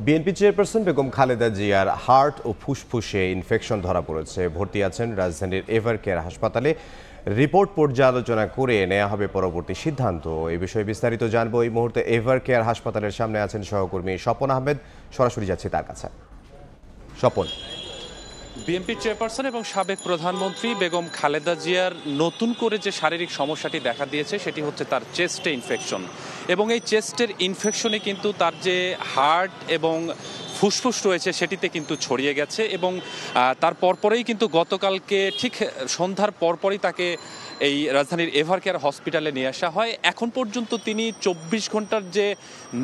BNP chairperson Begum Khaleda জিয়ার heart ও ফুসফুসে infection ধরা পড়েছে। ভর্তি আছেন রাজধানীর এভার কেয়ার হাসপাতালে। রিপোর্ট পর্যালোচনা করে নেওয়া হবে পরবর্তী সিদ্ধান্ত। এই বিষয়ে বিস্তারিত জানবো। এই মুহূর্তে এভার কেয়ার হাসপাতালের সামনে আছেন সহকর্মী স্বপন আহমেদ। সরাসরি যাচ্ছি তার কাছে। স্বপন, বিএনপি চেয়ারপারসন এবং সাবেক প্রধানমন্ত্রী বেগম খালেদা জিয়ার নতুন করে যে শারীরিক সমস্যাটি দেখা দিয়েছে সেটি হচ্ছে তার চেস্টে ইনফেকশন, এবং এই চেস্টের ইনফেকশনে কিন্তু তার যে হার্ট এবং ফুসফুস রয়েছে সেটিতে কিন্তু ছড়িয়ে গেছে, এবং তার পরপরেই কিন্তু গতকালকে ঠিক সন্ধ্যার পরপরই তাকে এই রাজধানীর এভার কেয়ার হসপিটালে নিয়ে আসা হয়। এখন পর্যন্ত তিনি 24 ঘন্টার যে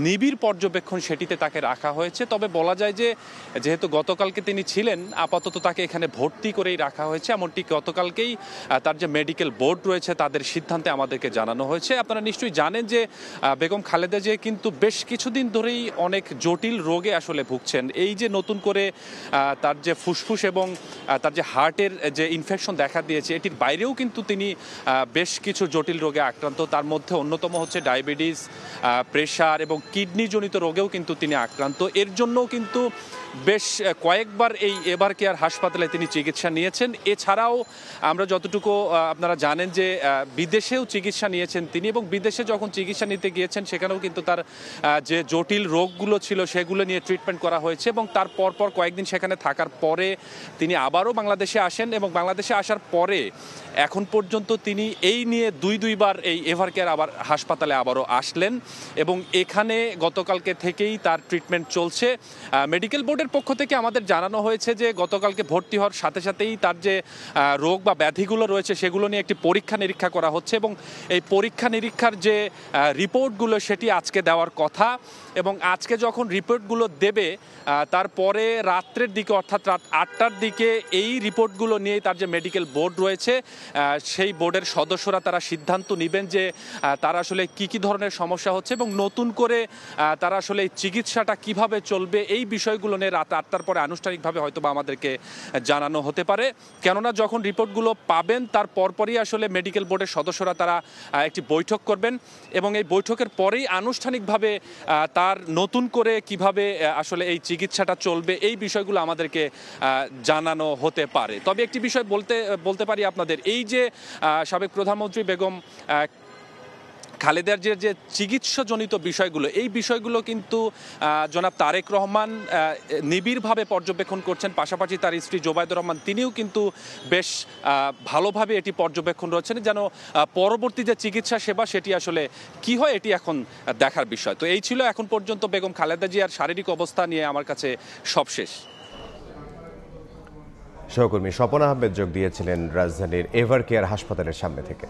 নিবিড় পর্যবেক্ষণ সেটিতে তাকে রাখা হয়েছে। তবে বলা যায় যে যেহেতু গতকালকে তিনি ছিলেন, আপাতত তাকে এখানে ভর্তি করেই রাখা হয়েছে। এমনটি গতকালকেই তার যে মেডিকেল বোর্ড রয়েছে তাদের সিদ্ধান্তে আমাদেরকে জানানো হয়েছে। আপনারা নিশ্চয়ই জানেন যে বেগম খালেদা জিয়া কিন্তু বেশ কিছুদিন ধরেই অনেক জটিল রোগে আসলে ভুগছেন। এই যে নতুন করে তার যে ফুসফুস এবং তার যে হার্টের যে ইনফেকশন দেখা দিয়েছে, এটির বাইরেও কিন্তু তিনি বেশ কিছু জটিল রোগে আক্রান্ত। তার মধ্যে অন্যতম হচ্ছে ডায়াবেটিস, প্রেশার এবং কিডনিজনিত রোগেও কিন্তু তিনি আক্রান্ত। এর জন্যও কিন্তু বেশ কয়েকবার এই এভার কেয়ার হাসপাতালে তিনি চিকিৎসা নিয়েছেন। এছাড়াও আমরা যতটুকু আপনারা জানেন যে বিদেশেও চিকিৎসা নিয়েছেন তিনি, এবং বিদেশে যখন চিকিৎসা নিতে গিয়েছেন সেখানেও কিন্তু তার যে জটিল রোগগুলো ছিল সেগুলো নিয়ে ট্রিটমেন্ট করা হয়েছে, এবং তার পরপর কয়েকদিন সেখানে থাকার পরে তিনি আবারও বাংলাদেশে আসেন, এবং বাংলাদেশে আসার পরে এখন পর্যন্ত তিনি এই নিয়ে দুইবার এই এভার কেয়ার আবার হাসপাতালে আবারও আসলেন, এবং এখানে গতকালকে থেকেই তার ট্রিটমেন্ট চলছে। মেডিকেল বোর্ডের পক্ষ থেকে আমাদের জানানো হয়েছে যে গতকালকে ভর্তি হওয়ার সাথে সাথেই তার যে রোগ বা ব্যাধিগুলো রয়েছে সেগুলো নিয়ে একটি পরীক্ষা নিরীক্ষা করা হচ্ছে, এবং এই পরীক্ষা নিরীক্ষার যে রিপোর্টগুলো সেটি আজকে দেওয়ার কথা, এবং আজকে যখন রিপোর্টগুলো দেবে তারপরে রাত্রের দিকে অর্থাৎ রাত 8টার দিকে এই রিপোর্টগুলো নিয়েই তার যে মেডিকেল বোর্ড রয়েছে সেই বোর্ডের সদস্যরা তারা সিদ্ধান্ত নেবেন যে তারা আসলে কি ধরনের সমস্যা হচ্ছে, এবং নতুন করে তারা আসলে এই চিকিৎসাটা কিভাবে চলবে এই বিষয়গুলো নিয়ে রাত 8টার পরে আনুষ্ঠানিকভাবে হয়তো বা আমাদেরকে জানানো হতে পারে। কেননা যখন রিপোর্টগুলো পাবেন তার পরপরই আসলে মেডিকেল বোর্ডের সদস্যরা তারা একটি বৈঠক করবেন, এবং এই বৈঠকের পরেই আনুষ্ঠানিকভাবে তার নতুন করে কিভাবে আসলে এই চিকিৎসাটা চলবে এই বিষয়গুলো আমাদেরকে জানানো হতে পারে। তবে একটি বিষয় বলতে পারি আপনাদের, এই যে সাবেক প্রধানমন্ত্রী বেগম খালেদার যে চিকিৎসাজনিত বিষয়গুলো, এই বিষয়গুলো কিন্তু জনাব তারেক রহমান নিবিড়ভাবে পর্যবেক্ষণ করছেন। পাশাপাশি তার স্ত্রী জোবায়দা রহমান তিনিও কিন্তু বেশ ভালোভাবে এটি পর্যবেক্ষণ রয়েছেন, যেন পরবর্তী যে চিকিৎসা সেবা সেটি আসলে কি হয় এটি এখন দেখার বিষয়। তো এই ছিল এখন পর্যন্ত বেগম খালেদা জিয়ার শারীরিক অবস্থা নিয়ে আমার কাছে সবশেষ। সহকর্মী স্বপন আহমেদ যোগ দিয়েছিলেন রাজধানীর এভার কেয়ার হাসপাতালের সামনে থেকে।